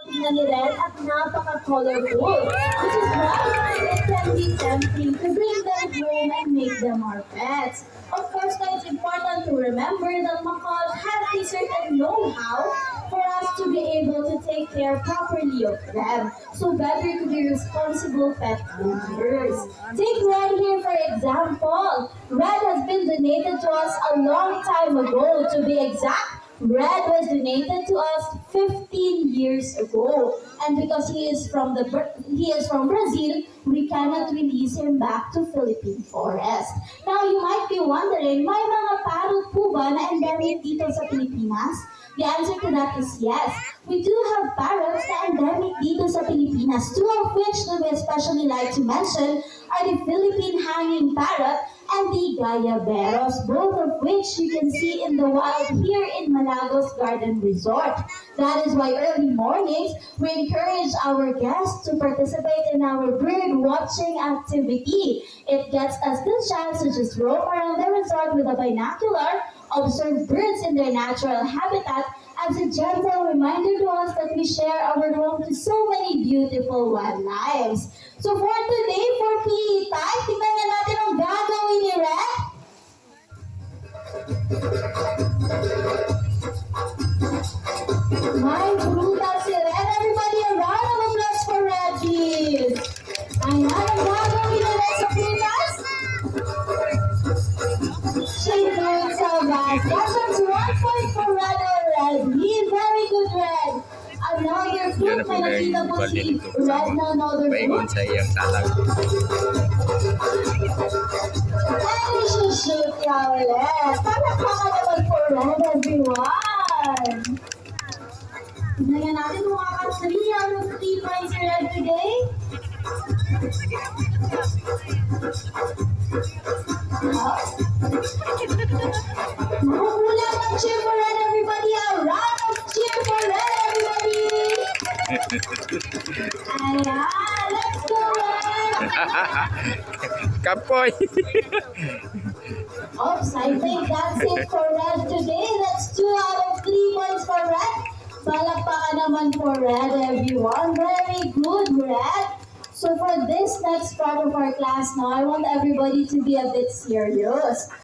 na ni Red at napaka-colorful, which is why it can be tempting to bring them home and make them our pets. Of course, it's important to remember that macaws have a certain know-how for us to be able to take care properly of them. So better to be responsible pet owners. Take Red here for example. Red has been donated to us a long time ago. To be exact, Red was donated to us 15 years ago. And because he is from Brazil, we cannot release him back to Philippine forest. Now you might be wondering, may mga parrot po ba na endemic dito sa Pilipinas? The answer to that is yes. We do have parrots na endemic dito sa Pilipinas, two of which we especially like to mention are the Philippine hanging parrot and the Gayaberos, both of which you can see in the wild here in Malagos Garden Resort. That is why early mornings, we encourage our guests to participate in our bird watching activity. It gets us the chance to just roam around the resort with a binocular, observe birds in their natural habitat, as a gentle reminder to us that we share our home to so many beautiful wildlife. So for today, for PE time, tingnan na natin ang gagawin ni Red. May prutas si Red. Everybody, a round of applause for Red, please. Ayan, ang gagawin ni Red sa prutas. She knows so much. That's 1 point for Red already. Very good, Red. Another fruit, may nakita po si Red na another Paingon fruit. sa iyang salag. And shoot niya ulit. Palakpakan naman for Red, everyone. Tingnan natin kung maka-3 out of 3 points si Red today. Makukulang ng cheer for Red, everybody. A round of cheer for Red, everybody. Ayan, let's go, Red. Kapoy! Oops, I think that's it for Red today. That's 2 out of 3 points for Red. Palakpakan naman for Red, everyone. Very good, Red. So for this next part of our class now, I want everybody to be a bit serious.